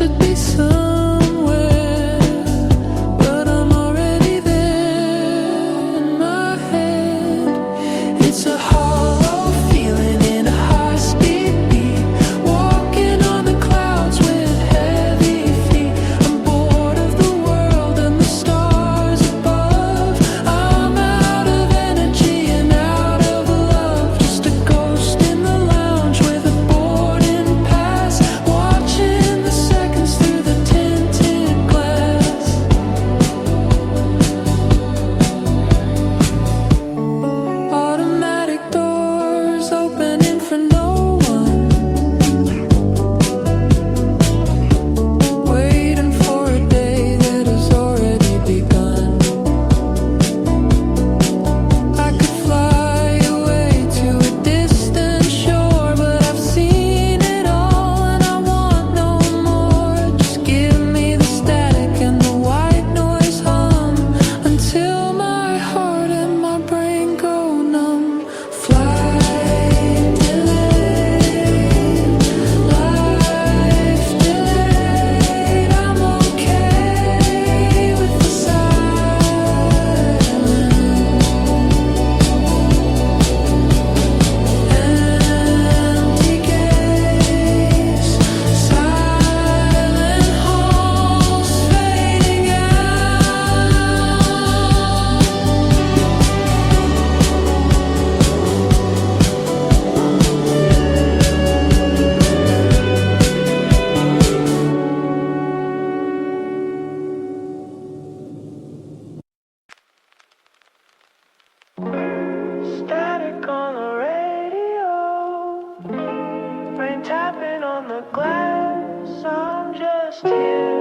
should be somewhere, but I'm already there in my head. It's a hollow feeling in a high-speed beat, walking on the clouds with heavy feet. I'm bored of the world and the stars above. I'm out of energy and out of love, just a ghost in the lounge with a boarding pass, watching the seconds through the tinted glass. Automatic doors opening for no one, waiting for a day that has already begun. I could fly away to a distant shore, but I've seen it all and I want no more. Just give me the static and the white noise hum until my heart and my brain go numb. Flight delayed, life delayed. I'm okay with the silence. Empty gaze, silent halls fading Static on the radio, rain tapping on the glass. I'm just here,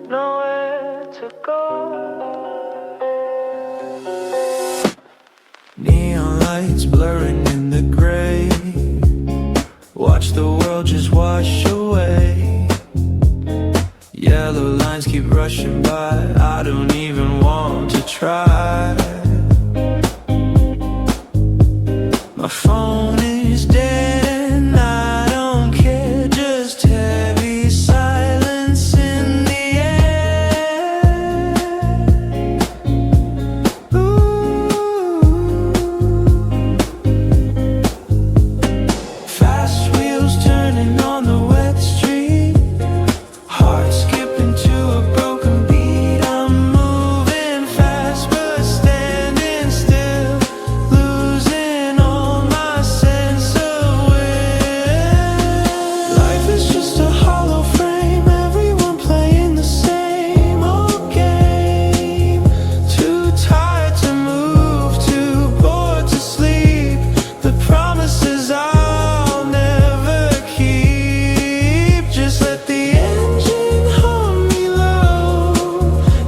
nowhere to go. Neon lights blurring in the gray, watch the world just wash away. Yellow lines keep rushing by, I don't even want to try. My phone is dead and I don't care, just heavy silence in the air. Ooh. Fast wheels turning on the wet street, heart skipping to a broken beat. I'm moving fast but standing still, losing all my sense of will. Life is just a hollow frame, everyone playing the same old game. Too tired to move, too bored to sleep. The promises I'll never keep. Just let the engine hum me low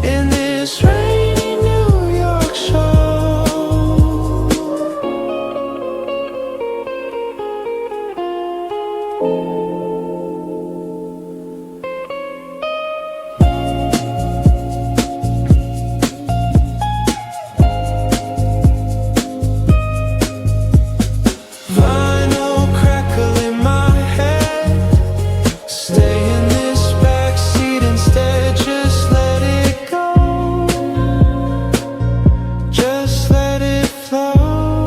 in this rainy New York show. Vinyl crackle in my head, stay in this backseat instead. Just let it go, just let it flow.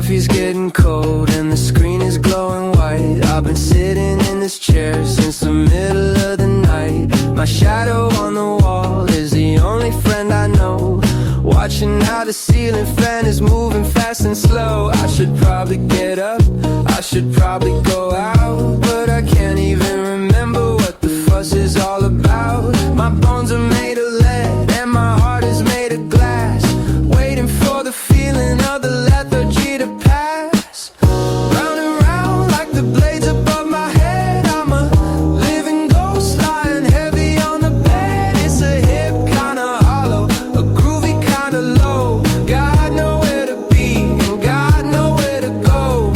coffee's getting cold and the screen is glowing white. I've been sitting in this chair since the middle of the night. My shadow on the wall is the only friend I know. Watching how the ceiling fan is moving fast and slow. I should probably get up, I should probably go out, but I can't even remember what the fuss is all about. My bones are made of lead and my heart is made of glass, waiting for the feeling of the lethargy to pass. Round and round like the blades above my head, I'm a living ghost lying heavy on the bed. It's a hip kinda hollow, a groovy kinda low. Got nowhere to be and got nowhere to go.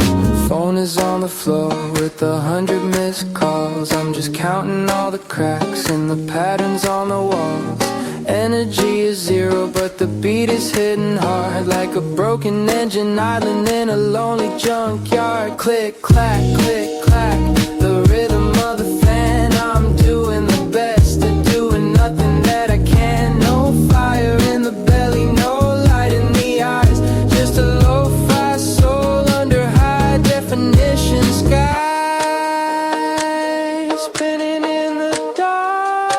Phone is on the floor with 100 missed calls. I'm just counting all the cracks in the patterns on the walls. Energy is zero, but the beat is hitting hard like a broken engine idling in a lonely junkyard. Click, clack, the rhythm of the fan. I'm doing the best at doing nothing that I can. No fire in the belly, no light in the eyes, just a lo-fi soul under high definition sky. Spinning in the dark,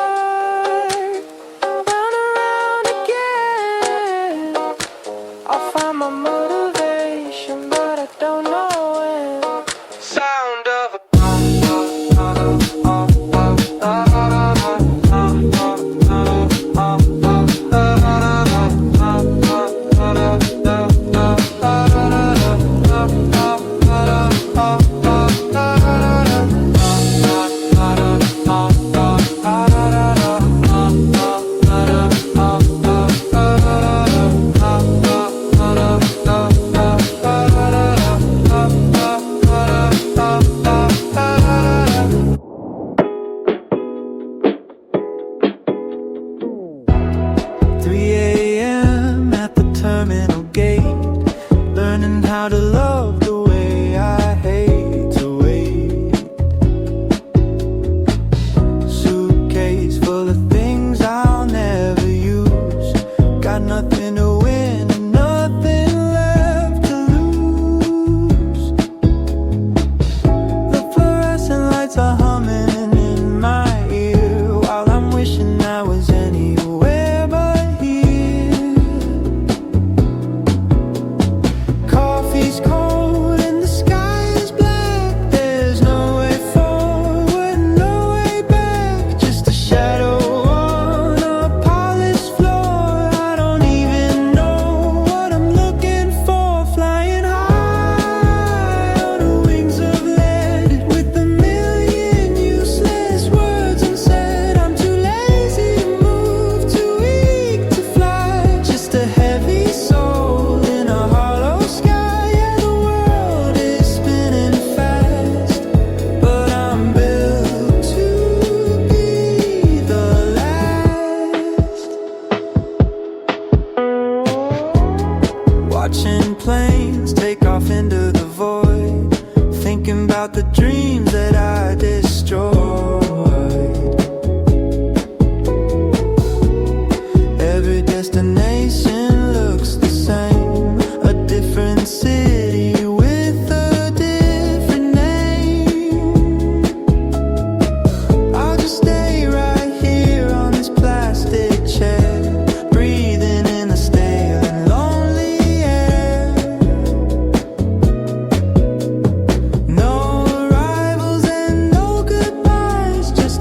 round and round again. I'll find my motivation, but I don't know when. Sound of a terminal gate, learning how to love the way I hate to wait. Suitcase full of things I'll never use, got nothing to win and nothing left to lose. The fluorescent lights are humming in my ear while I'm wishing I was anywhere but here. Coffee's cold and the sky is black. There's no way forward, no way back. Just a shadow on a polished floor. I don't even know what I'm looking for. Flying high on the wings of lead, with a million useless words unsaid. I'm too lazy to move, too weak to fly. Just a heavy soul in a hollow sky. Yeah, the world is spinning fast, but I'm built to be the last. Watching planes take off into the void, thinking about the dreams that I destroyed. Every destination looks the same, a different city with a different name. I'll just stay right here on this plastic chair, breathing in the stale and lonely air. No arrivals and no goodbyes, just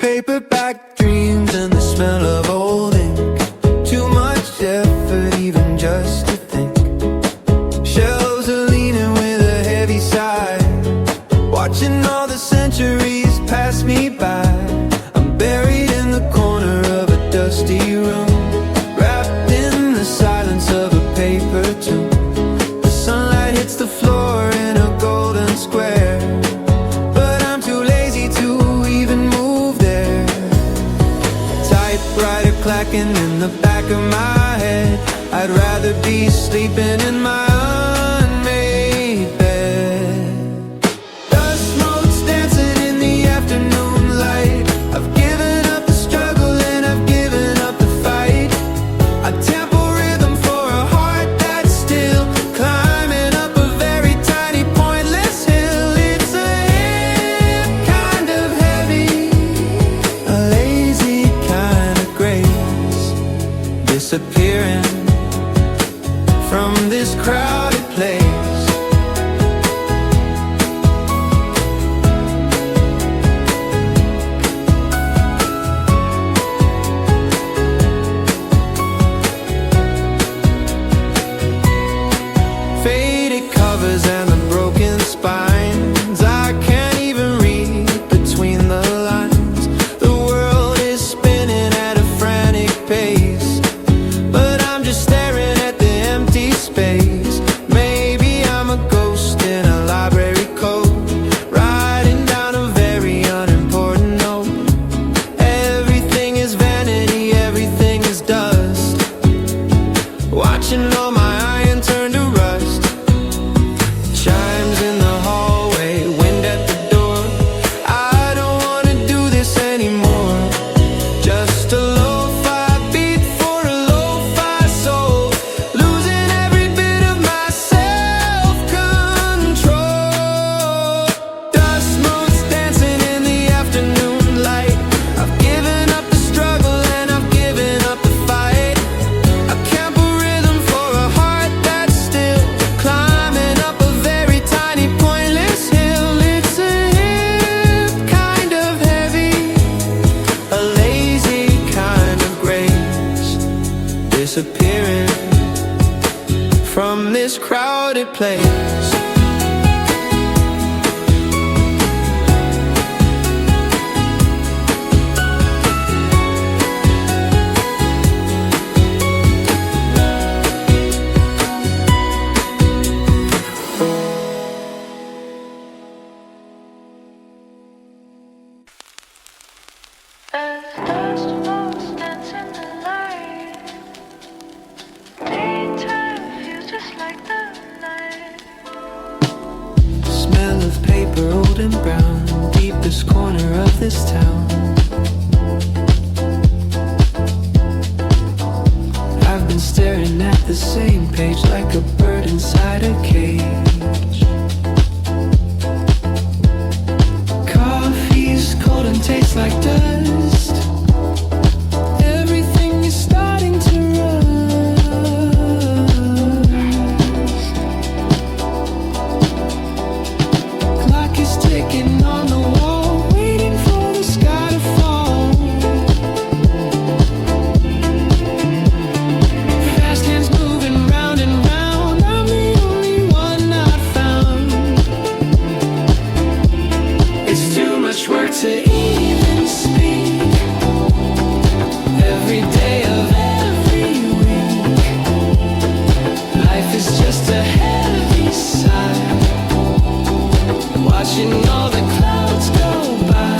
Paperback dreams and the smell of old ink. Too much effort even just to think. Shelves are leaning with a heavy sigh, watching all the centuries pass me by. I'm buried in the corner of a dusty room, wrapped in the silence of a paper tomb. The sunlight hits the floor in a golden square, but I'm too lazy to even move there. Typewriter clacking in the back of my head. I'd rather be sleeping in my unmade bed. Dust motes dancing in the afternoon light. I've given up the struggle and I've given up the fight. A tempo rhythm for a heart that's still climbing up a very tiny pointless hill. It's a hip kind of heavy, a lazy kind of grace, disappearing from this crowded place. Faded covers and the broken spines. I can't even read between the lines. The world is spinning at a frantic pace, but I'm just staring at the empty space. Maybe I'm a ghost in a library coat, writing down a very unimportant note. Everything is vanity, everything is dust, watching all my iron turn to rust. Chimes in the hallway, wind at the door. I don't wanna do this anymore. Just a lo-fi beat for a lo-fi soul, losing every bit of my self-control. Dust motes dancing in the afternoon light. I've given up the struggle and I've given up the fight. A camper rhythm for a heart that's still climbing up a very tiny pointless hill. It's a hip kind of heavy, a lazy kind of grace, disappearing from this crowded place. As dust falls, dance in the light. Daytime feels just like the night. Smell of paper, old and brown, deepest corner of this town. I've been staring at the same page like a bird inside a cage. Coffee's cold and tastes like dust. Everything is starting to rust. Clock is ticking on the wall, waiting for the sky to fall. Fast hands moving round and round. I'm the only one not found. It's too much work to even speak. Every day of every week, life is just a heavy sigh, watching all the clouds go by.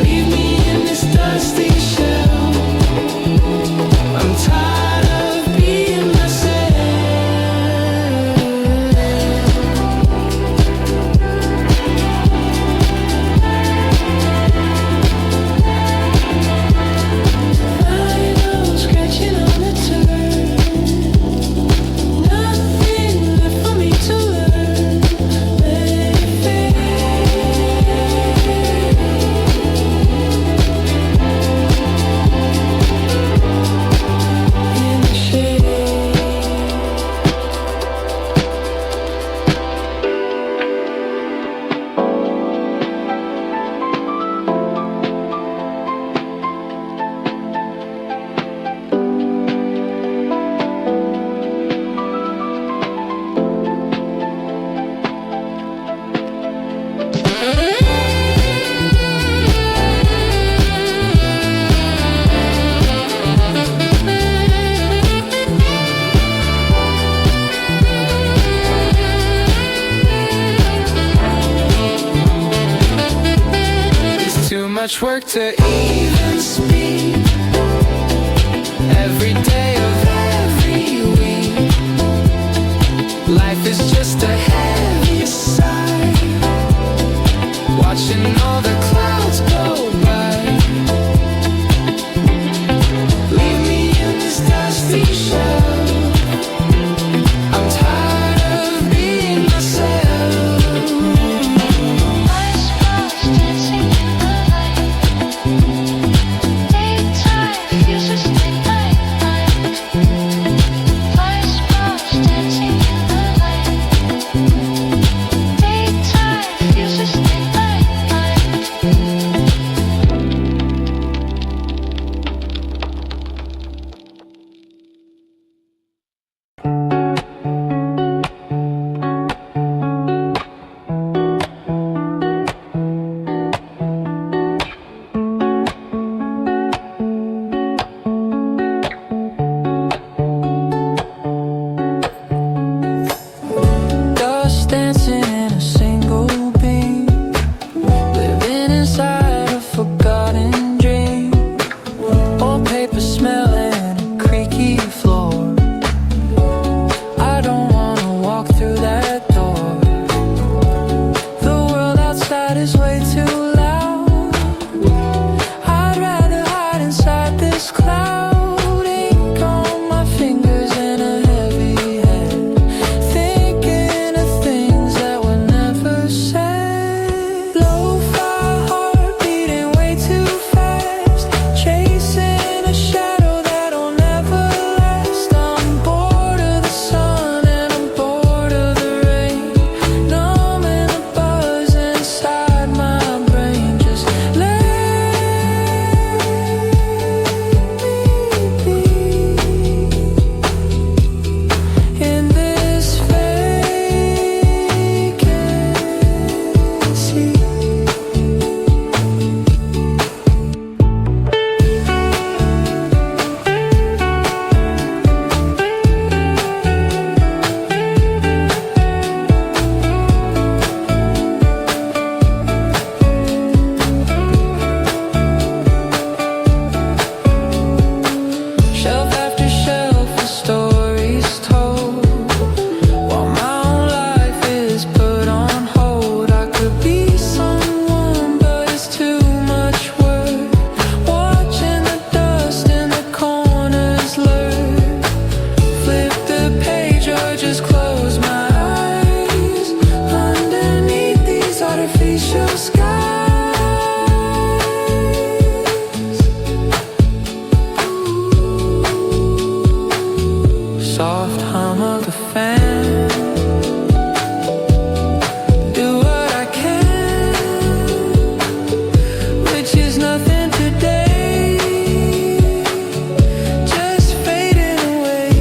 Leave me in this dusty shell. I'm tired of being myself. I know, scratching on the turn. Nothing left for me to learn. much work to even speak. Every day of every week, life is just a heavy sigh, watching all the clouds go by. Leave me in this dusty shell. I'm tired of being myself. My smile's dancing in the light. Daytime fuses the night. My smile's dancing in the light. Daytime fuses the night. Dust dancing in a single beam, living inside a forgotten dream. Old paper smelling a creaky floor. I don't wanna walk through that door. The world outside is way too loud. I'd rather hide inside this cloud. Ink on my fingers and a heavy head, thinking of things that were never said. Lo-fi heart beating way too fast, chasing a shadow that'll never last. I'm bored of the sun and I'm bored of the rain, numbing the buzz inside my brain. Just let me be in this vacancy. Shelf after shelf of stories told, while my own life is put on hold. I could be someone, but it's too much work, watching the dust in the corners lurk. Flip the page or just close my eyes, underneath these artificial skies. Soft hum of the fan, do what I can, which is nothing today, just fading away.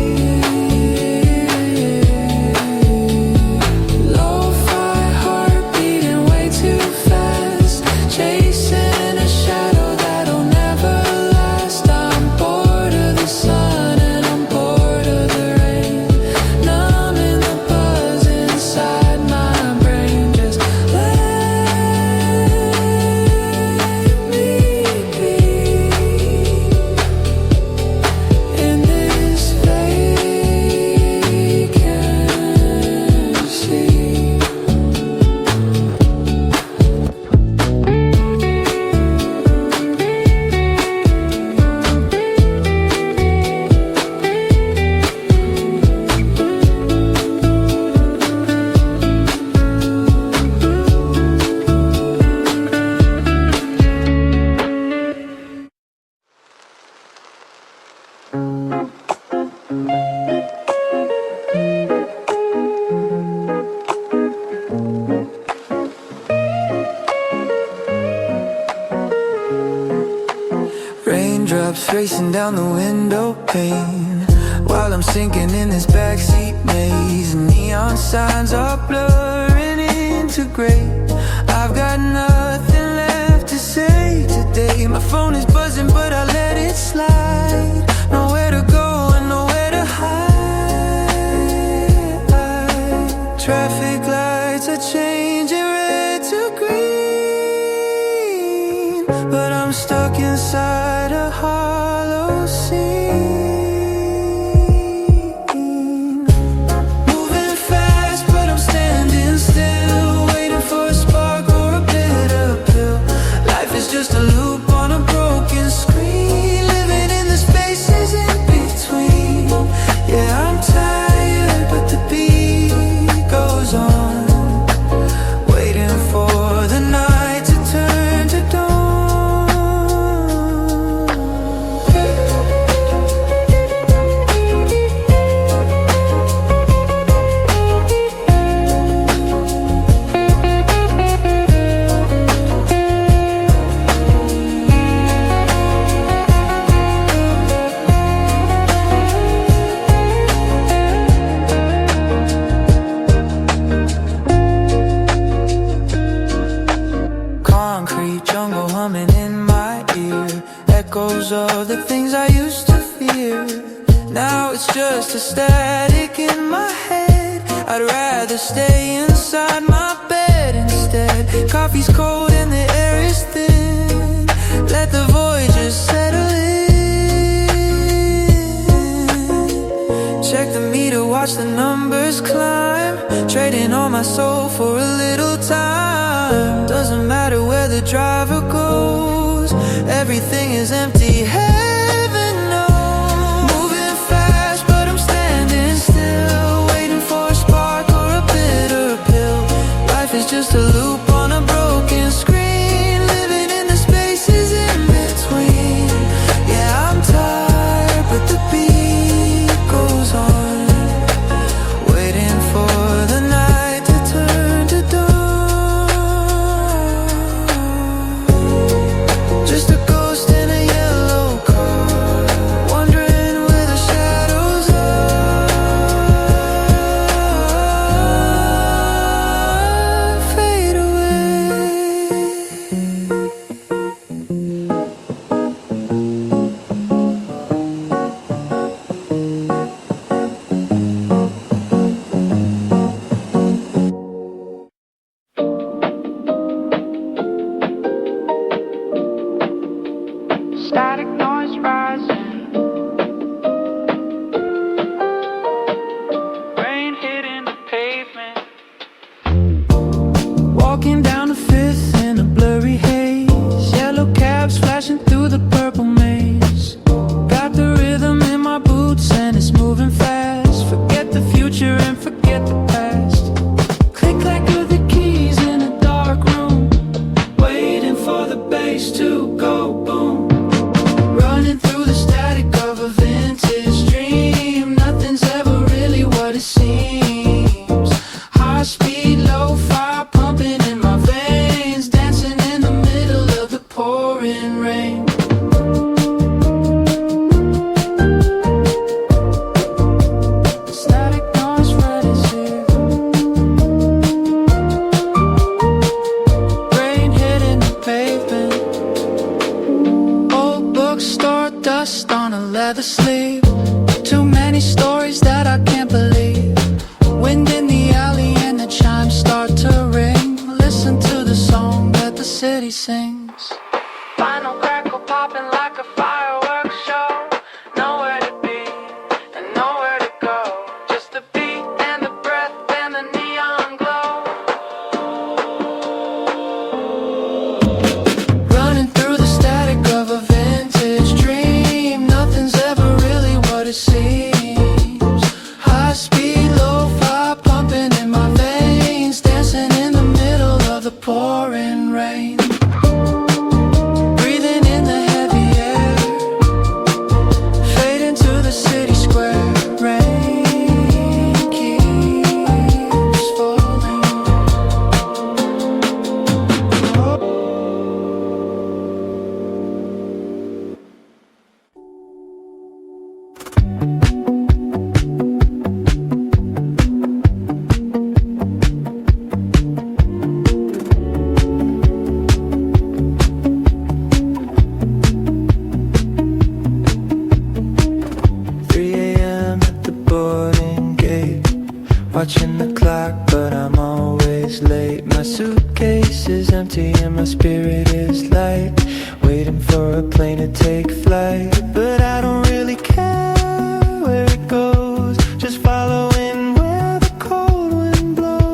Lo-fi heart beating way too fast, chasing a shadow that'll never last. I'm bored of the sun and I'm bored of the rain, numbing the buzz inside my brain. Just let me be in this vacancy. Raindrops racing down the window pane, while I'm sinking in this backseat maze. Neon signs are blurring into gray. I've got nothing left to say today. My phone is buzzing but I let it slide. Nowhere to go and nowhere to hide. Traffic lights are changing red to green, but I'm stuck inside a hollow scene. Moving fast, but I'm standing still, waiting for a spark or a bitter pill. Life is just a loop on a broken screen, living in the spaces in between. Yeah, I'm tired, but the beat goes on, waiting for the night to turn to dawn. Concrete jungle humming in my ear, echoes of the things I used to fear. Now it's just a static in my head. I'd rather stay inside my bed instead. Coffee's cold and the air is thin. Let the void just settle in. Check the meter, watch the numbers climb, trading all my soul for a little time. Doesn't matter where the driver goes, everything is empty, heaven knows. Moving fast, but I'm standing still, waiting for a spark or a bitter pill. Life is just a loop on a broken screen, living in the spaces in between. Yeah, I'm tired, but the beat goes on, waiting for the night to turn to dawn. Just a ghost in a yellow car, wondering where the shadows are. Fade away. Static noise rising, rain hitting the pavement. Walking down the Fifth in a blurry haze, yellow cabs flashing through the purple maze. Got the rhythm in my boots and it's moving fast. Forget the future and forget the past. Click clack of the keys in a dark room, waiting for the bass to go boom. Running through the static of a vintage dream, nothing's ever really what it seems. High speed, low fire pumping in my veins, dancing in the middle of the pouring rain. Static noise red is here, rain hitting the pavement. Old bookstore dust on a leather sleeve, too many stories that I can't believe. Wind in the alley and the chimes start to ring. Listen to the song that the city sings. Final crackle popping like a fireworks show. Nowhere to be and nowhere to go, just the beat and the breath and the neon glow. Running through the static of a vintage dream, nothing's ever really what it seems. High speed, low fire pumping in my veins, dancing in the middle of the pouring rain. Breathing in the heavy air, fading to the city square. Rain keeps falling. Watching the clock, but I'm always late. My suitcase is empty and my spirit is light, waiting for a plane to take flight, but I don't really care where it goes, just following where the cold wind blows.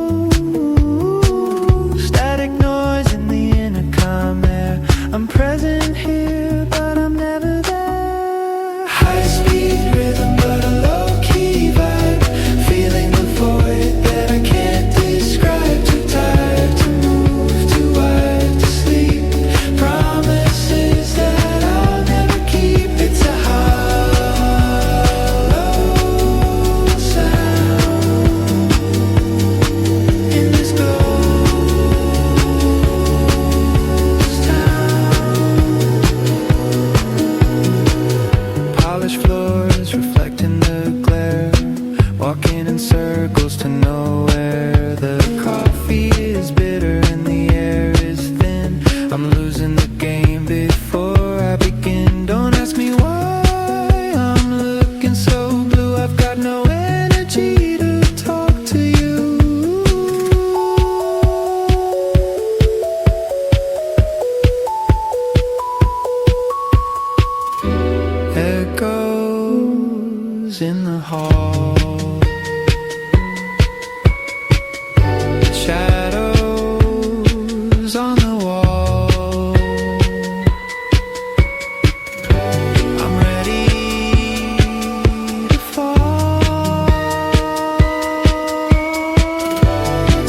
Static noise in the intercom air, I'm present here, but I'm never there. High speed rhythm, but a low-key vibe, feeling the void that I can't describe. Too tired to move, too wired to sleep. Promises that I'll never keep. It's a hollow sound in this ghost town. Polished floors reflecting the glare, walking in circles to nowhere. The coffee is bitter and the air is thin. I'm losing the game before I begin. Don't ask me why I'm looking so blue. I've got no energy to talk to you. Echoes in the hall, shadows on the wall. I'm ready to fall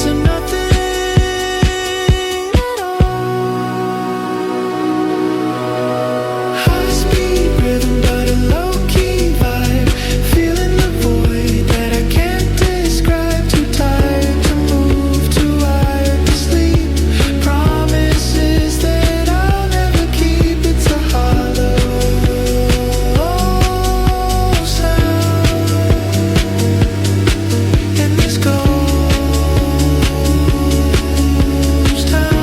to nothing at all. High speed rhythm, but a low-key vibe, feeling the void that I can't describe. Too tired to move, too wired to sleep. Promises that I'll never keep. It's a hollow sound in this ghost town.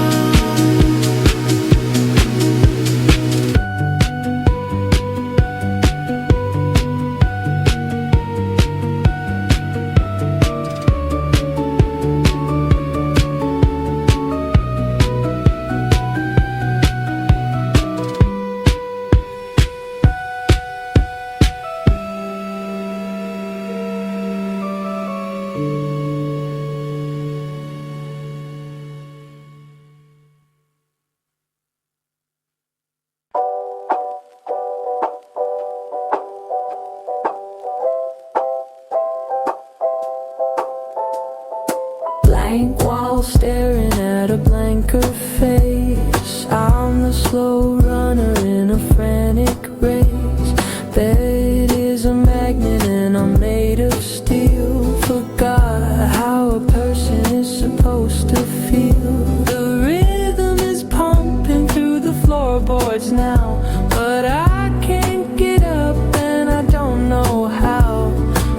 Blank wall staring at a blanker face. I'm the slow runner in a frantic race. Bed is a magnet and I'm made of steel. Forgot how a person is supposed to feel. The rhythm is pumping through the floorboards now, but I can't get up and I don't know how.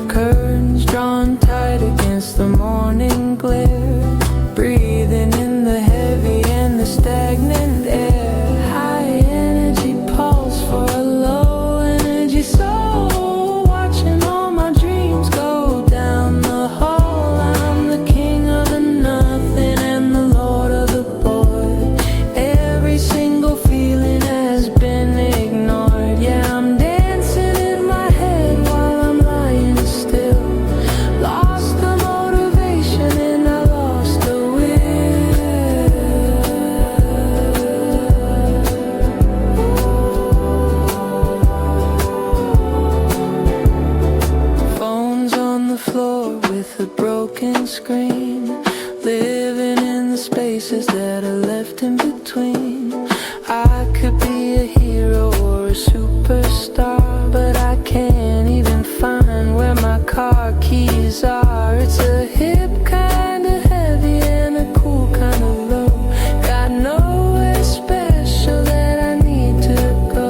Curtains drawn tight against the morning glare, breathing in the heavy and the stagnant air. High energy pulse for a low energy soul, watching all my dreams go down the hall. I'm the king of the nothing and the lord of the void. Every single feeling has been ignored. Yeah, I'm dancing in my head while I'm lying still. Lost the motivation and I lost the will. Phones on the floor with a broken screen, living in the spaces that are left in between. I could be a hero or a superstar, but I can't even find where my car keys are. It's a hip kind of heavy and a cool kind of low. Got nowhere special that I need to go.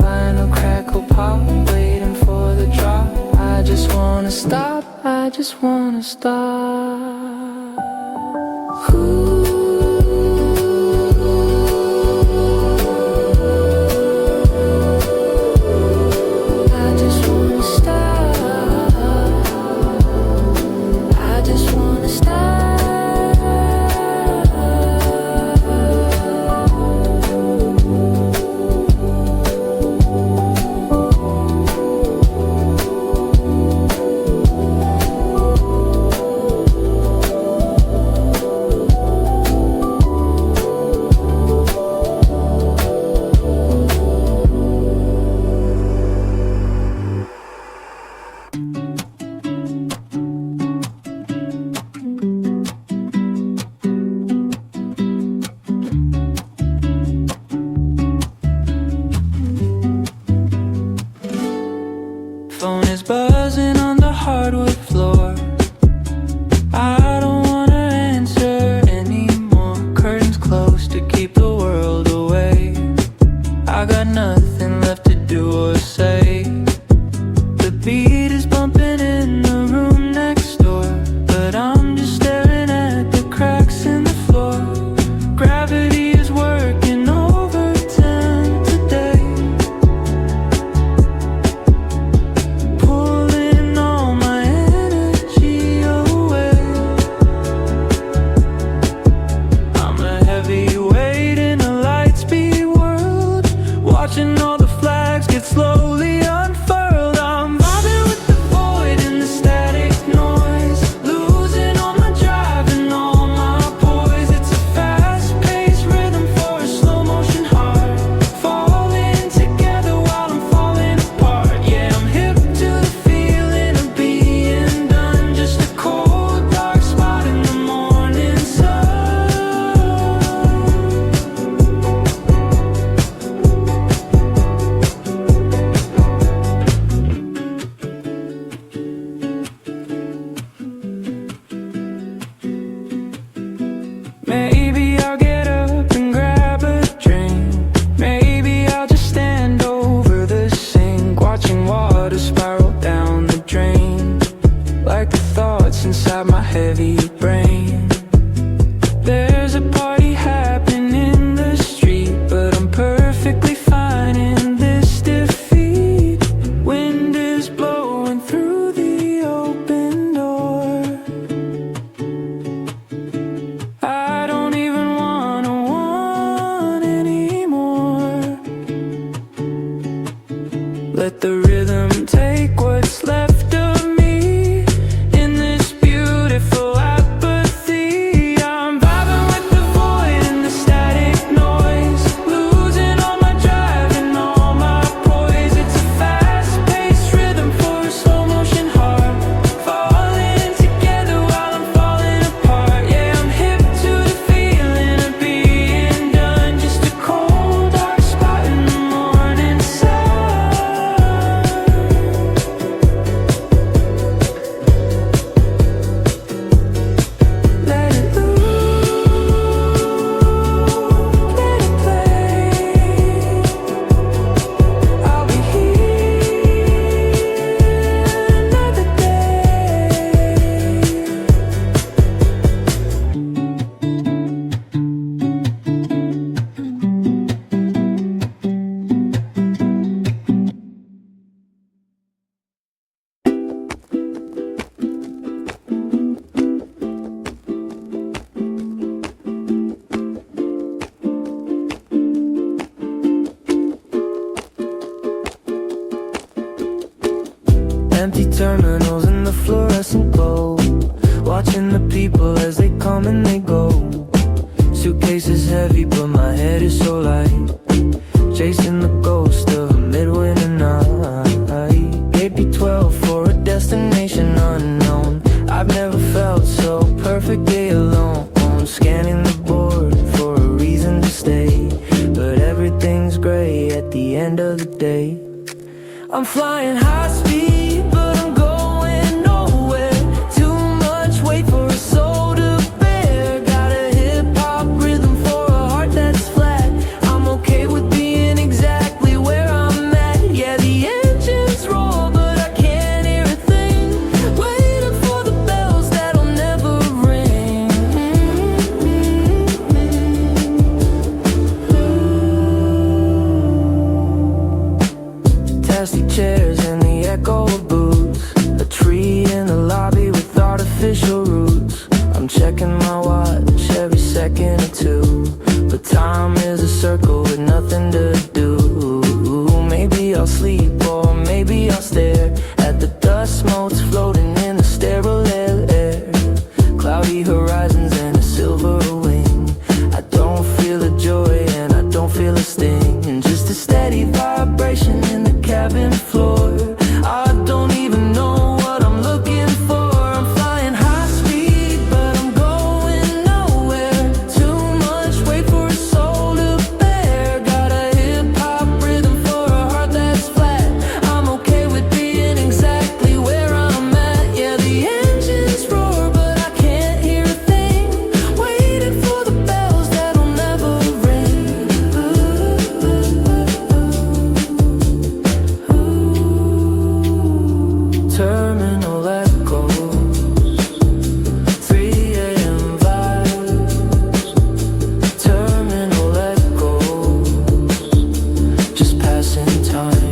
Vinyl crackle pop, waiting for the drop. I just wanna stop, I just wanna stop. I just wanna stop. I just wanna stop. empty terminals in the fluorescent glow, watching the people as they come and they go. Suitcase is heavy but my head is so light, chasing the ghost of a midwinter night. AP 12 for a destination unknown. I've never felt so perfectly alone, scanning the board for a reason to stay, but everything's gray at the end of the day. I'm flying high speed, but I'm going nowhere. Too much weight for a soul to bear. Got a hip-hop rhythm for a heart that's flat. I'm okay with being exactly where I'm at. Yeah, the engines roar, but I can't hear a thing. Waiting for the bells that'll never ring. Tasty chairs and the echo of booze, a tree in the lobby with artificial roots. I'm checking my watch every second or two, but time is a circle with nothing to do. Maybe I'll sleep or maybe I'll stare at the dust motes floating in the sterile air. Cloudy horizons and a silver wing. I don't feel a joy and I don't feel a sting, and just a steady vibration in the cabin floor. I don't even know what I'm looking for. I'm flying high speed, but I'm going nowhere. Too much weight for a soul to bear. Got a hip-hop rhythm for a heart that's flat. I'm okay with being exactly where I'm at. Yeah, the engines roar, but I can't hear a thing. Waiting for the bells that'll never ring. Terminal echoes, 3 a.m. vibes. Terminal echoes, just passing time.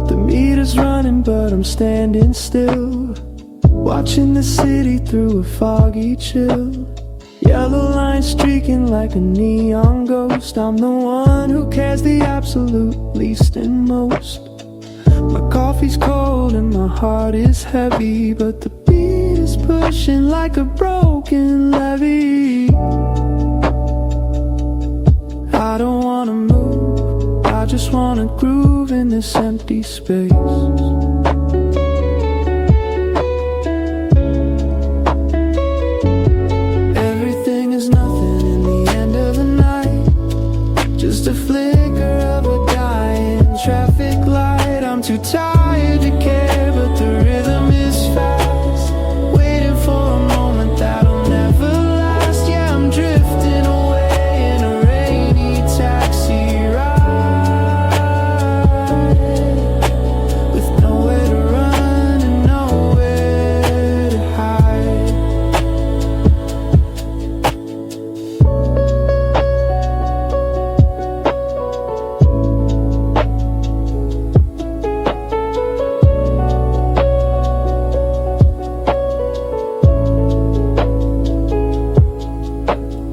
The meter's running, but I'm standing still, watching the city through a foggy chill. Yellow lines streaking like a neon ghost. I'm the one who cares the absolute least and most. My coffee's cold and my heart is heavy, but the beat is pushing like a broken levee. I don't wanna move, I just wanna groove in this empty space. Everything is nothing in the end of the night, just a flicker of a dying traffic light. I'm too tired to care, but the rhythm is fast, waiting for a moment that'll never last. Yeah, I'm drifting away in a rainy taxi ride, with nowhere to run and nowhere to hide.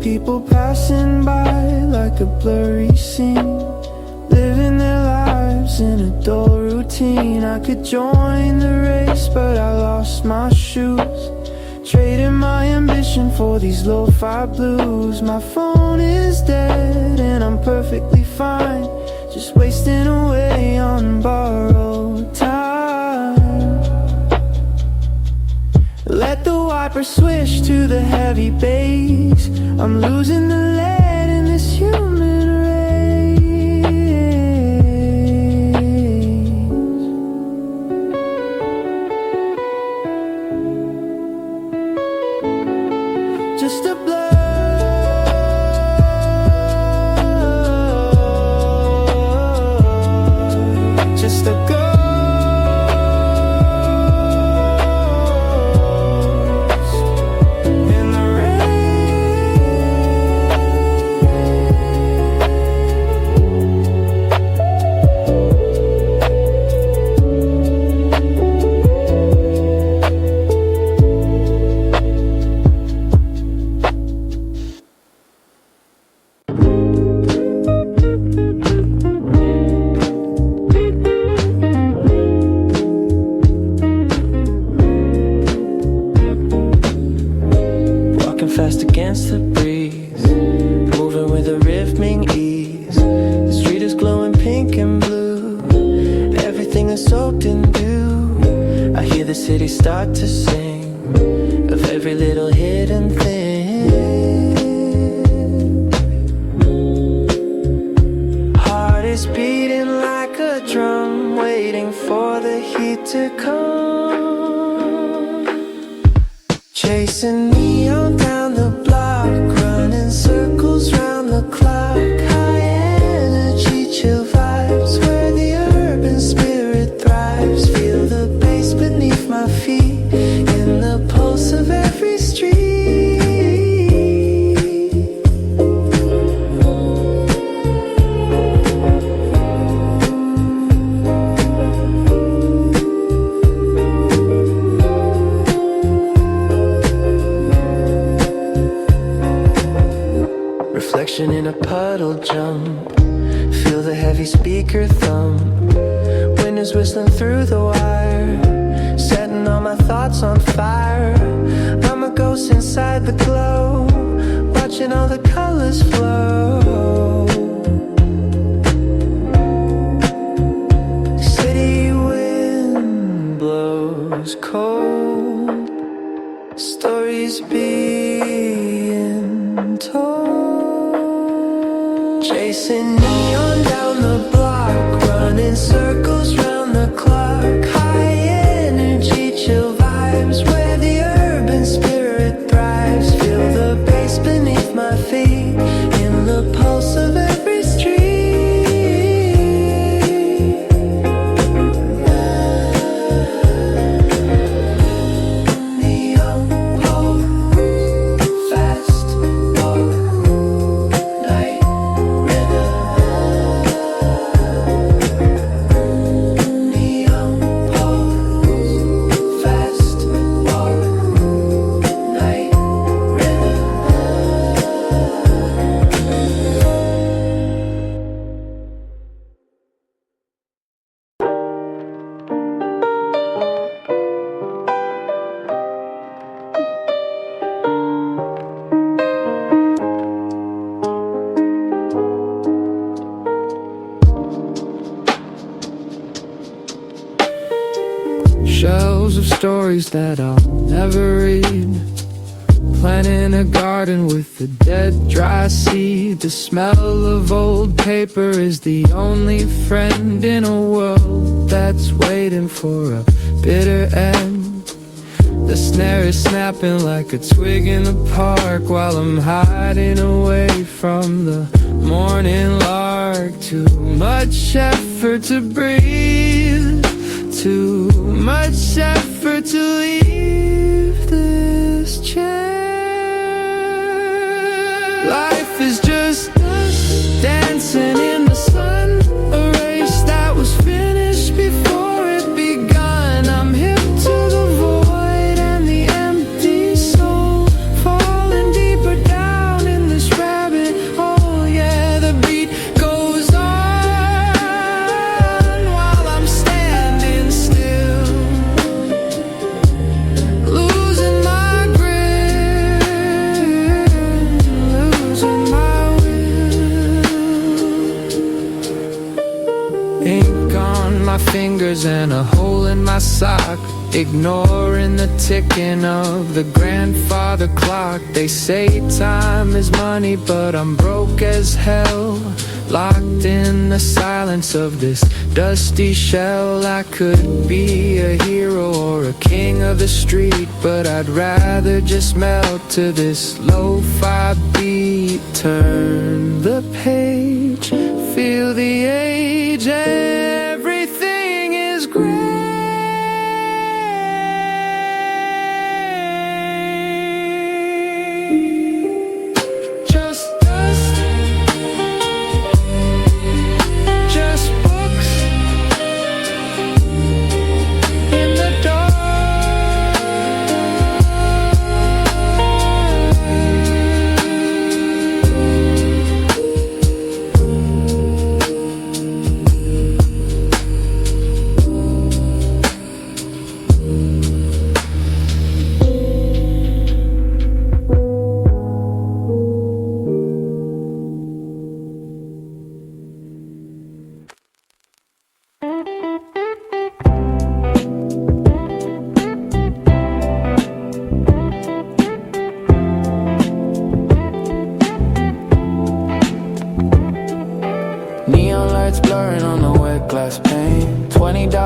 People passing by like a blurry scene, living their lives in a dull routine. I could join the race, but I lost my shoes, trading my ambition for these lo-fi blues. My phone is dead and I'm perfectly fine, just wasting away on borrowed time. Let the wiper switch to the heavy bass. I'm losing the lead in this human race. Just a blur, just a ghost in the rain. city start to sing of every little hidden thing. Heart is beating like a drum, waiting for the heat to come. Chasing me on down the block, running circles round the clock. High energy, chill vibes, where the urban spirit thrives. Feel the bass beneath my feet, in the pulse of every street. Reflection in a puddle jump, feel the heavy speaker thump. Wind is whistling through the wire, setting all my thoughts on fire. I'm a ghost inside the glow, watching all the colors flow. City wind blows cold, stories being told. Chasing neon down the block, running circles round the clock. High energy, chill vibes, where the urban spirit thrives. Feel the bass beneath my feet, in the pulse of every street. Neon pole, fast walk, night. Shelves of stories that I'll never read, planting a garden with a dead dry seed. The smell of old paper is the only friend in a world that's waiting for a bitter end. The snare is snapping like a twig in the park, while I'm hiding away from the morning lark. Too much effort to breathe, too much effort to leave this chair. Life is just us dancing in the sun, a race that was finished before it begun. I'm hip to the void and the empty soul, falling deeper down in this rabbit hole. Yeah, the beat goes on while I'm standing still, losing my grip, losing my will. Ink on my fingers and a hole in my sock, ignoring the ticking of the grandfather clock. They say time is money, but I'm broke as hell, locked in the silence of this dusty shell. I could be a hero or a king of the street, but I'd rather just melt to this lo-fi beat. Turn the page, feel the age, everything is great. Just dust, just books in the dark.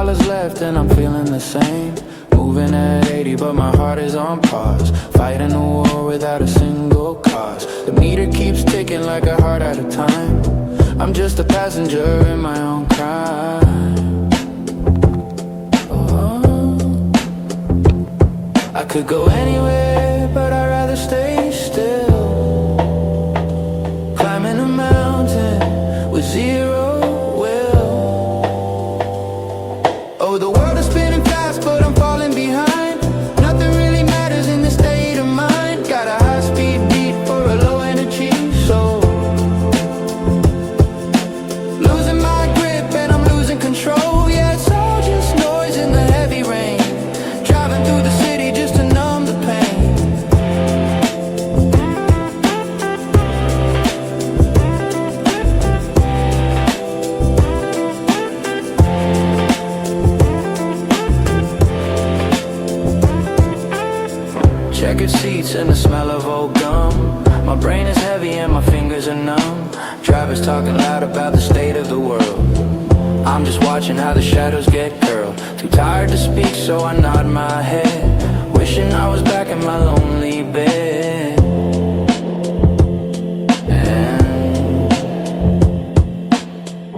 $100 left and I'm feeling the same. Moving at 80 but my heart is on pause. Fighting a war without a single cause. The meter keeps ticking like a heart out of time. I'm just a passenger in my own crime. Oh. I could go anywhere but I'd rather stay still. Climbing a mountain with zero will. Oh, the world is spinning fast but I'm falling behind. Nothing really matters in this state of mind. Got a high speed beat for a low energy soul. Losing my grip and I'm losing control. Yeah, it's all just noise in the heavy rain. Driving through the city just to numb the pain. Checkered seats and the smell of old gum. My brain is heavy and my fingers are numb. Drivers talking loud about the state of the world. I'm just watching how the shadows get curled. Too tired to speak so I nod my head. Wishing I was back in my lonely bed. And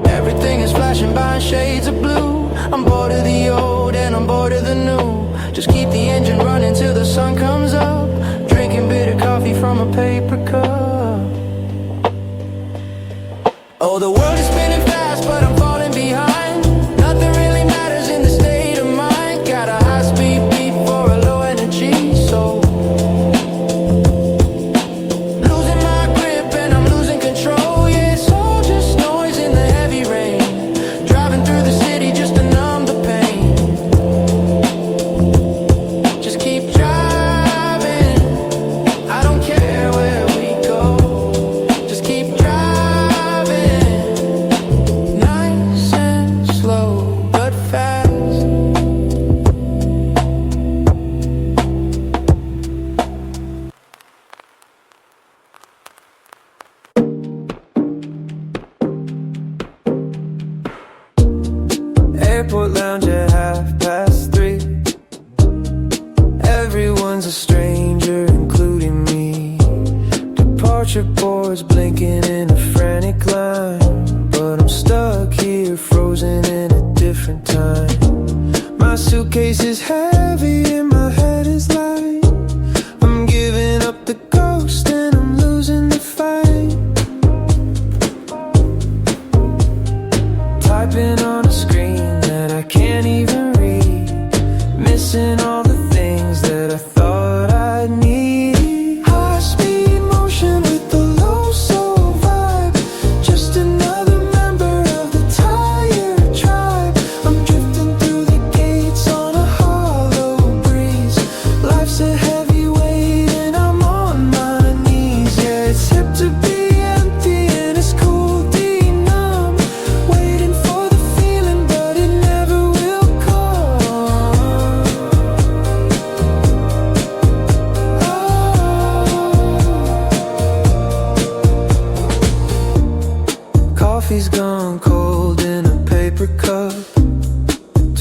everything is flashing by in shades of blue. I'm bored of the old and I'm bored of the new. Just keep the engine running till the sun comes up. Drinking bitter coffee from a paper cup. Oh, the world is spinning fast but I'm falling behind. Nothing really matters in the state of mind. Got a high speed beat for a low energy soul. Losing my grip and I'm losing control. Yeah, it's all just noise in the heavy rain. Driving through the city just to numb the pain. Just keep driving, I don't care where we go. Just keep driving, nice and slow but fast. Airport lounge at 3:30. Everyone's a stranger, including me. Departure boards blinking in a frantic line. But I'm stuck here, frozen in a different time. My suitcase is heavy and my head is light. I'm giving up the ghost and I'm losing the fight. Typing on a screen that I can't even read. Missing all the things that I thought I'd need. High speed motion with the low soul vibe. Just another member of the tired tribe. I'm drifting through the gates on a hollow breeze. Life's a heavy weight and I'm on my knees. Yeah, it's hip to be empty and it's cool, numb. Waiting for the feeling but it never will come. Coffee's gone cold in a paper cup.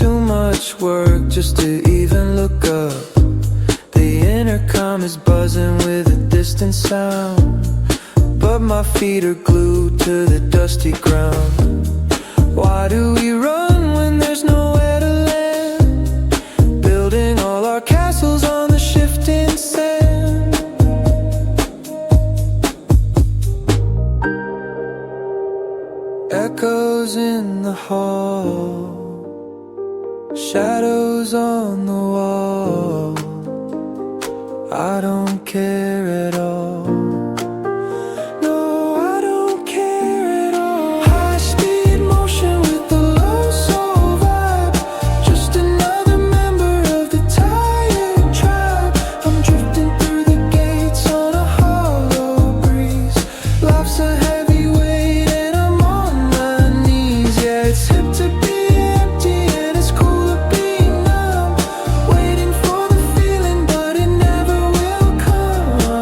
Too much work just to even look up. The intercom is buzzing with a distant sound. But my feet are glued to the dusty ground. Why do we run when there's nowhere to land? Building all our castles on the shifting sand. Echoes in the hall, shadows on the wall. I don't care at all. No, I don't care at all. High speed motion with the low soul vibe. Just another member of the tired tribe. I'm drifting through the gates on a hollow breeze. Life's a heavy weight and I'm on my knees. Yeah, it's hip to be empty and it's cool to be numb. Waiting for the feeling but it never will come.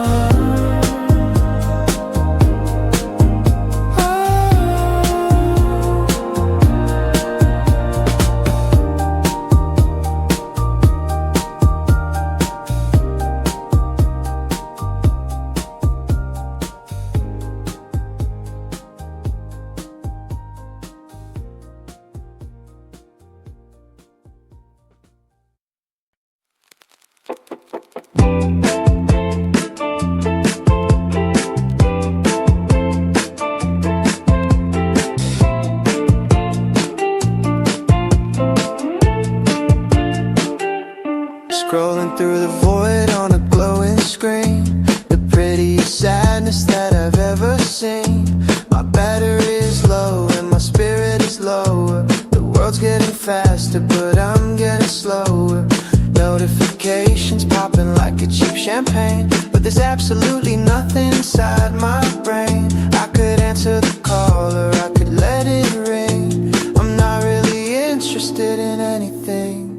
scrolling through the void on a glowing screen. The prettiest sadness that I've ever seen. My battery is low and my spirit is lower. The world's getting faster but I'm getting slower. Notifications popping like a cheap champagne, but there's absolutely nothing inside my brain. I could answer the call or I could let it ring. I'm not really interested in anything.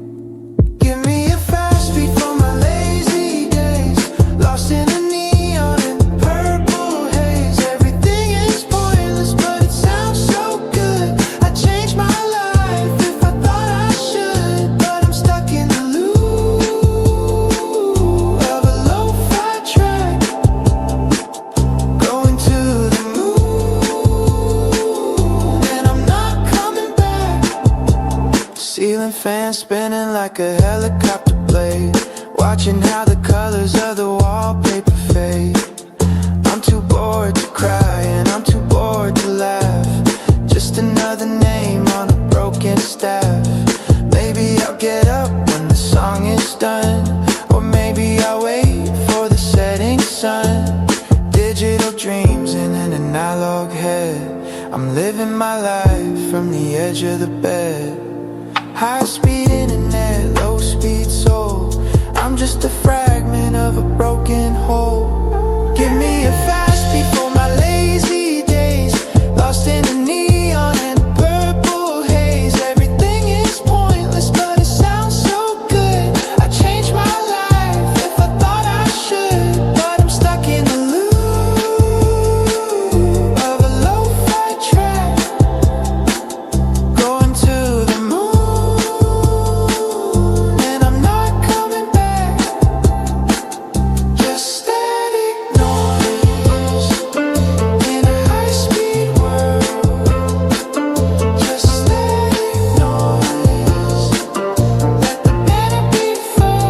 Give me a fast beat for my lazy days, lost in a neon and purple haze. Everything is pointless but it sounds so good. I changed my life if I thought I should, but I'm stuck in the loop of a lo-fi track, going to the moon, and I'm not coming back. Ceiling fan spinning like a helicopter blade, watching how the colors of the wallpaper fade. I'm too bored to cry and I'm too bored to laugh. Just another name on a broken staff. Maybe I'll get up when the song is done, or maybe I'll wait for the setting sun. Digital dreams in an analog head. I'm living my life from the edge of the bed. High speed internet, low speed soul. I'm just a fragment of a broken whole. Give me a fast beat for my lazy days, lost in a neon and purple haze. Everything is pointless but it sounds so good. I changed my life if I thought I should, but I'm stuck in the loop of a lo-fi track, going to the moon, and I'm not coming back. Just static noise in a high-speed world. Just static noise. Let the melody fall.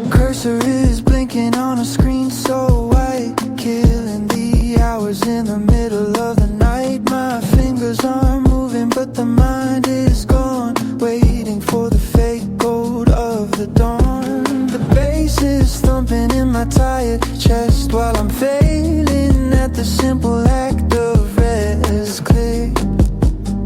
Cursor is blinking on a screen so white, killing the hours in the middle of the night. My fingers are moving but the mind is gone, waiting for the fake gold of the dawn. The bass is thumping in my tired chest while I'm failing at the simple act of rest. Click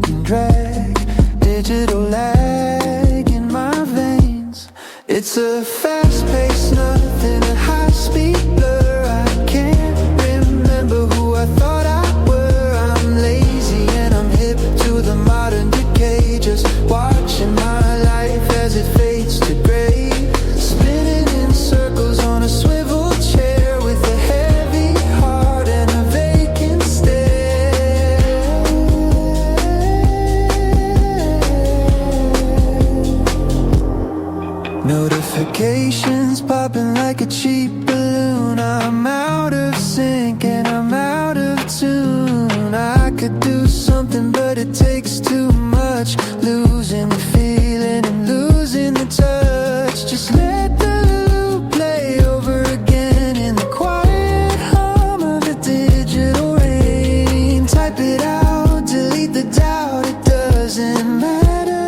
and drag, digital lag in my veins. It's a fast pace, nothing a high speed blur. I can't remember who I thought I were. I'm lazy and I'm hip to the modern decay, just watching my life as it fades to gray. Spinning in circles on a swivel chair with a heavy heart and a vacant stare. Notifications popping like a cheap balloon. I'm out of sync and I'm out of tune. I could do something but it takes too much, losing the feeling and losing the touch. Just let the loop play over again in the quiet hum of the digital rain. Type it out, delete the doubt, it doesn't matter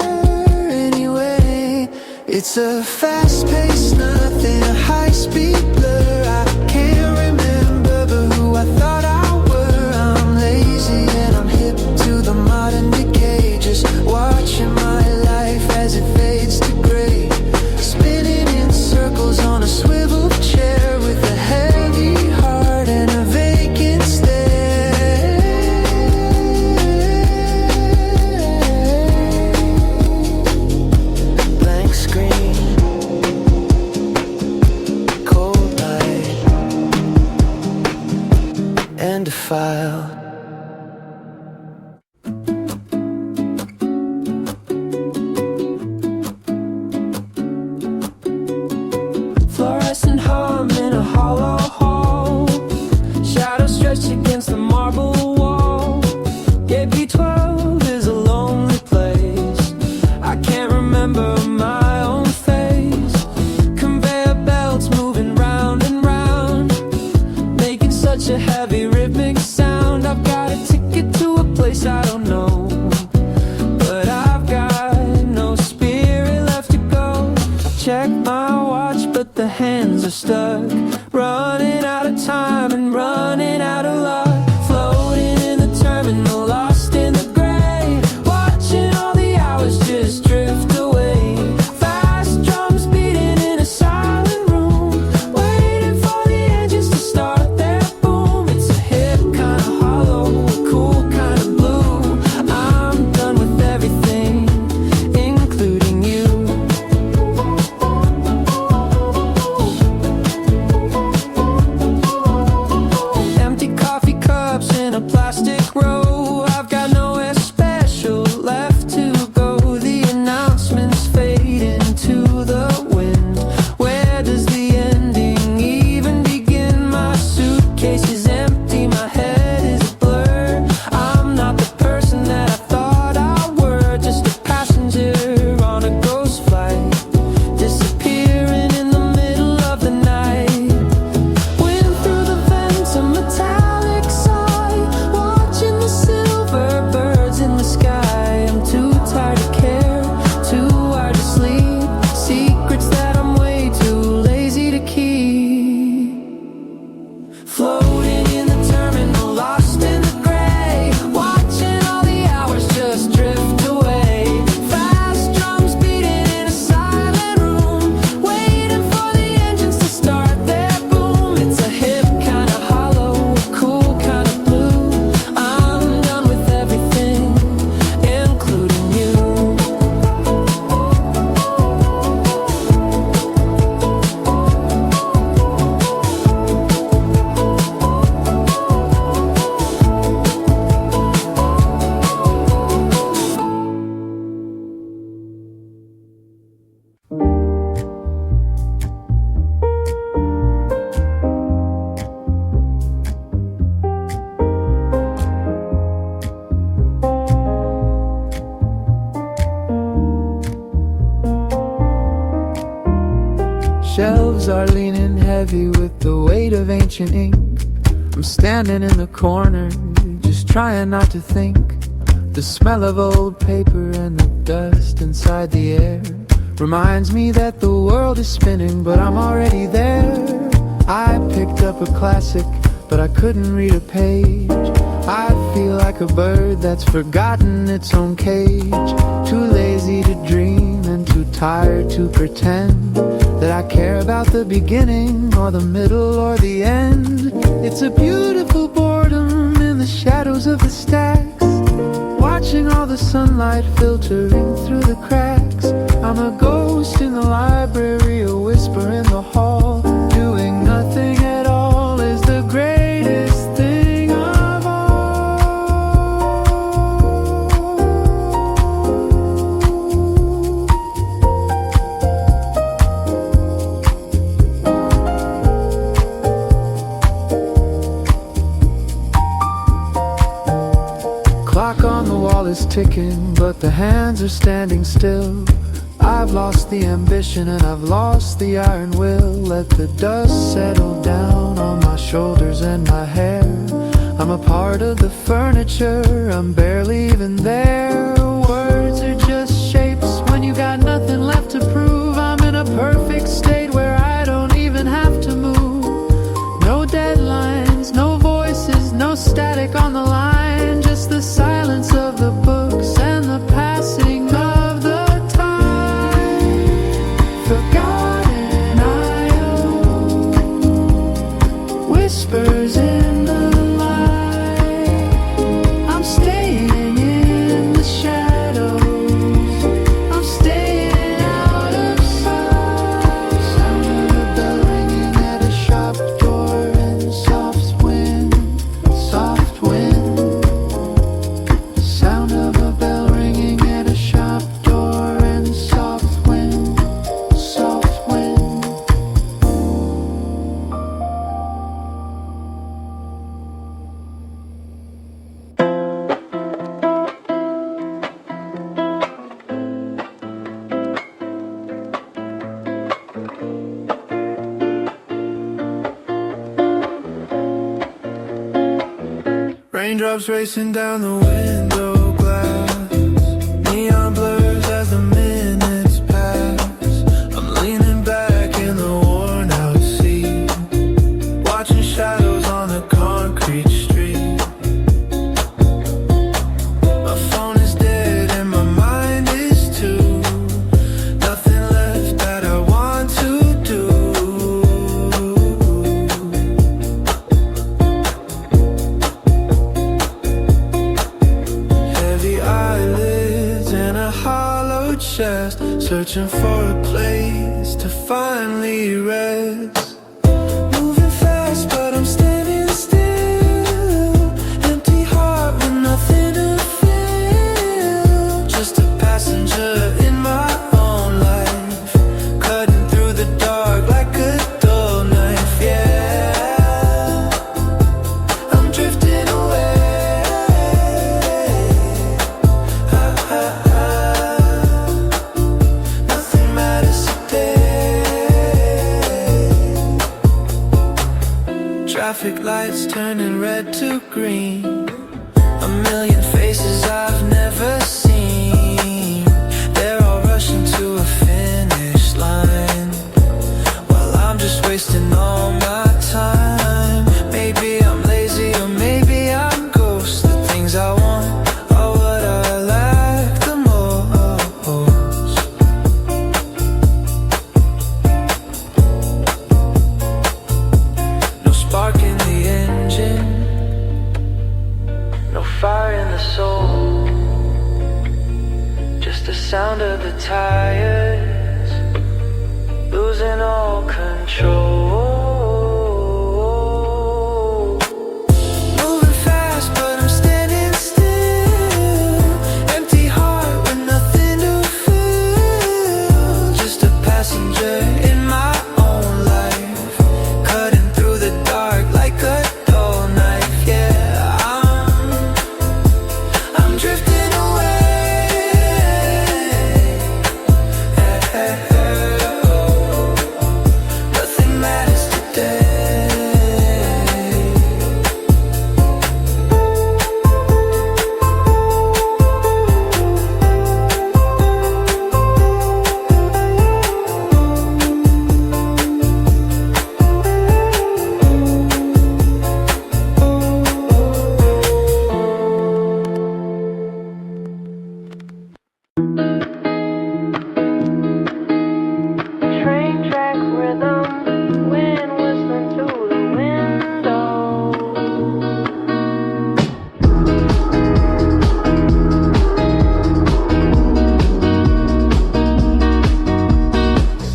anyway. It's a fast pace, nothing a high speed blur. I can't remember but who I thought I were. I'm lazy and I'm hip to the modern decay, just watching my life as it fades to gray. Spinning in circles on a swivel chair with a heavy heart and a vacant stare. Blank screen, place I don't know. But I've got no spirit left to go. Check my watch, but the hands are stuck. Running out of time and running out of luck. Floating in the terminal, lost in the gray. Watching all the hours just drift away. Fast drums beating in a silent room. Waiting for the engines to start their boom. It's a hip kind of hollow, a cool kind of blue. I'm done with everything, including you. Empty coffee cups in a plastic row. I've got nowhere special left to go. The announcements fade into the wind. Where does the ending even begin? My suitcase is empty, my head is a blur. I'm not the person that I thought I were. Just a passenger on a ghost flight, disappearing in the middle of the night. Wind through the vents, a metallic sigh. Watching the silver birds in the sky. I'm too tired to care, too hard to sleep. Secrets that I'm way too lazy to keep. Floating in the terminal, lost in the gray. Watching all the hours just drift away. Fast drums beating in a silent room. Waiting for the engines to start their boom. It's a hip kind of hollow, a cool kind of blue. I'm done with everything, including you. Shelves are leaning heavy with the weight of ancient ink. I'm standing in the corner, just trying not to think. The smell of old paper and the dust inside the air reminds me that the world is spinning, but I'm already there. I picked up a classic, but I couldn't read a page. I feel like a bird that's forgotten its own cage. Too lazy to dream and too tired to pretend that I care about the beginning or the middle or the end. It's a beautiful boredom in the shadows of the stacks, watching all the sunlight filtering through the cracks. I'm a ghost in the library, a whisper in the hall. Doing nothing at all is the greatest thing of all. Clock on the wall is ticking, but the hands are standing still. I've lost the ambition and I've lost the iron will. Let the dust settle down on my shoulders and my hair. I'm a part of the furniture, I'm barely even there. Words are just shapes when you got nothing left to prove. I'm in a perfect state where I don't even have to move. No deadlines, no voices, no static on the line. Just the silence of the books and the passing of the time. Forgotten aisle, whispers in the light. I'm staying in the Raindrops racing down the window glass. Neon blurs as the minutes pass. I'm leaning back in the worn out seat, watching shadows on the concrete street. My phone is dead and my mind is too. Nothing left that I want to do. Heavy eyelids and a hollow chest, searching for a place to finally rest. Moving fast, but I'm standing still. Empty heart with nothing to feel. Just a passenger in my own life, cutting through the dark like a dull knife. Yeah, I'm drifting away. Nothing matters today. Traffic lights turning red to green. A million faces I've never seen. They're all rushing to a finish line, while I'm just wasting all my time. Maybe I'm lazy or maybe I'm ghost. The things I want are what I lack the most. No spark in the engine, no fire in the soul, just the sound of the tires losing all control. Moving fast, but I'm standing still. Empty heart with nothing to feel. Just a passenger in my own life, cutting through the dark like a dull knife. Yeah, I'm drifting away. Nothing matters today. Train track rhythm, wind whistling through the window.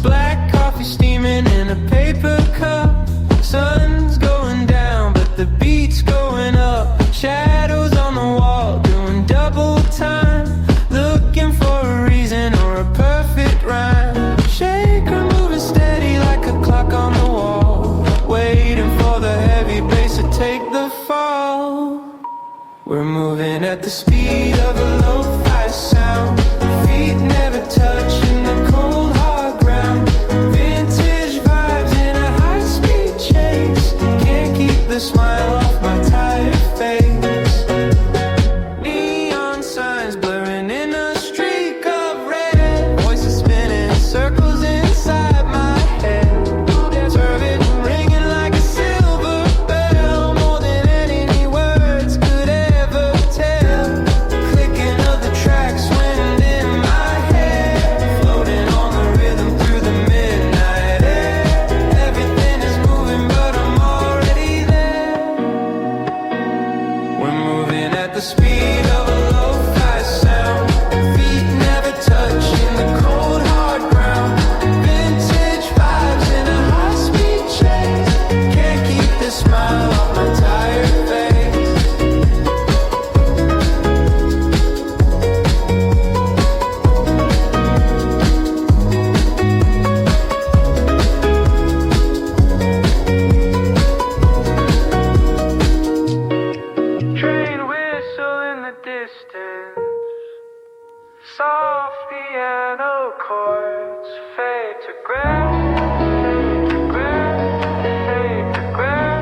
Black coffee steaming in a paper cup. Sun's going down, but the beat's going up. Shadows on the wall, doing double time, looking for a reason or a perfect rhyme. Shaker moving steady like a clock on the wall, waiting for the heavy bass to take the fall. We're moving at the speed of a lo-fi sound. Feet never touching the cold hard ground. Vintage vibes in a high-speed chase. Can't keep the smile off my tired face. Neon signs blurring in a streak of red. Voices spinning circles inside my head. Serving, ringing like a silver bell, more than any words could ever tell. Clicking of the tracks, wind in my head, floating on the rhythm through the midnight air. Everything is moving, but I'm already there. We're moving at the speed of a lo-fi sound. Feet never touching the cold hard ground. Vintage vibes in a high-speed chase. Can't keep this smile off my tired face. Train whistle in the distance. Soft piano chords fade to gray, fade to gray, fade to gray,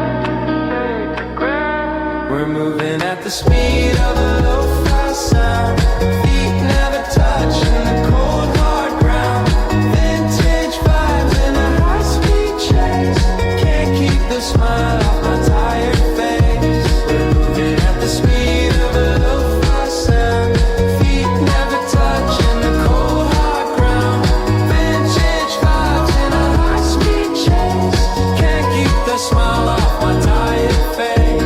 fade to gray. We're moving at the speed of a lo-fi sound. Feet never touching the cold hard ground. Vintage vibes in a high-speed chase. Can't keep the smile off my tired face. We're moving at the speed of a lo-fi sound. Feet never touching the cold hard ground. Vintage vibes in a high-speed chase. Can't keep the smile off my tired face.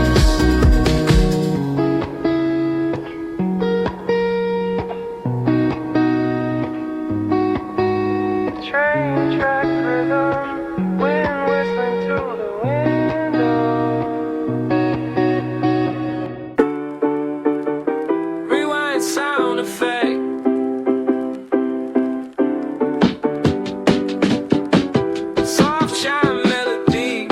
Train track rhythm, wind whistling through the window. Rewind sound effect. Soft chime melody.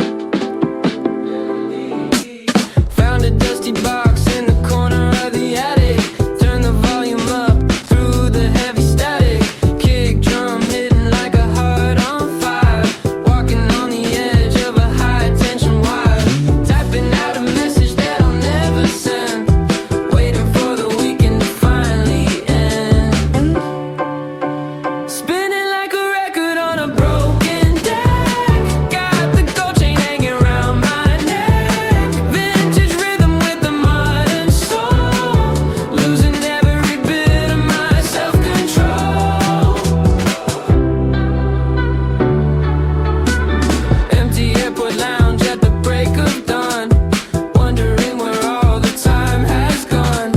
Found a dusty box in the corner of the attic. Turn the volume up through the heavy static. Kick drum hitting like a heart on fire. Walking on the edge of a high tension wire. Typing out a message that I'll never send. Waiting for the weekend to finally end. Spinning like a record on a broken deck. Got the gold chain hanging around my neck. Vintage rhythm with a modern soul. Losing every bit of my self-control. Empty airport lounge at the break of dawn. Wondering where all the time has gone.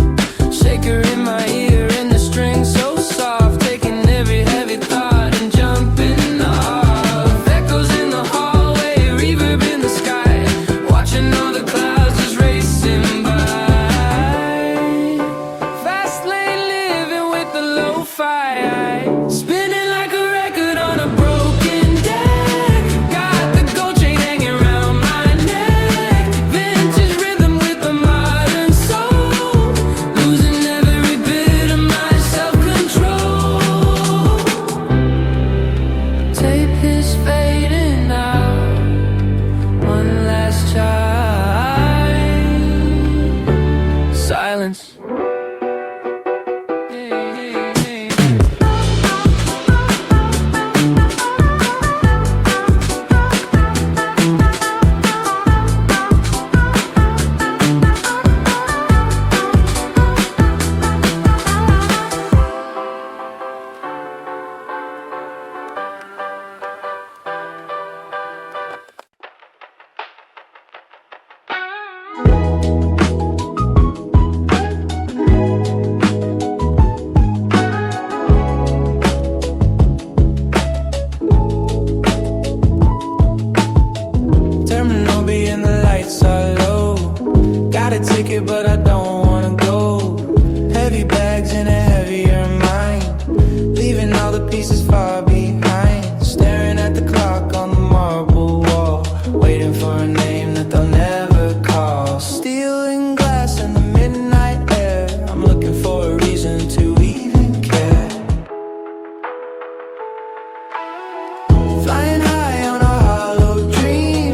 Shaker in my ear and the string so soft. Taking every heavy thought and jumping off. Echoes in the hallway, reverb in the sky. Watching all the clouds just racing by. Fast lane living with the lo-fi. Spinning like a record on a broken deck. Got the gold chain hanging around my neck. Vintage rhythm with a modern soul. Losing every bit of my self-control. Tape is fading out. One last chime. Silence. Hey, hey, hey. Terminal B and the lights are low. Got a ticket but I don't wanna go. Heavy bags in a heavier mind. Leaving all the pieces far behind. Staring at the clock on the marble wall. Waiting for a name that they'll never call. Stealing glass in the midnight air. I'm looking for a reason to even care. Flying high on a hollow dream.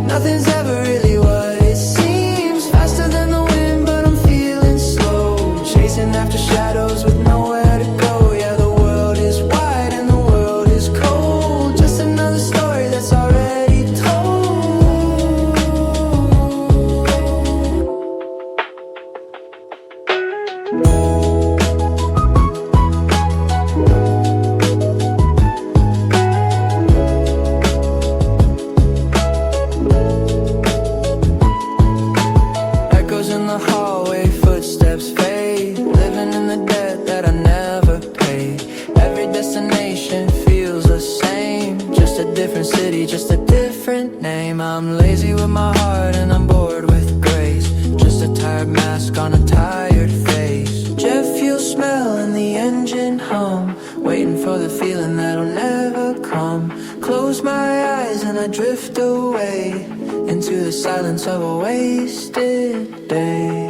Nothing's ever really what it seems. Faster than the wind, but I'm feeling slow. Chasing after shadows with nowhere to go. Yeah, the world is wide and the world is cold. Just another story that's already told. Echoes in the hallway, footsteps fade. Living in the debt that I never paid. Every destination feels the same. Just a different city, just a different name. I'm lazy with my heart and I'm bored with grace. Just a tired mask on a tired face. Jet fuel smell and the engine hum. Waiting for the feeling that'll never come. Close my eyes and I drift away into the silence of a wasted day.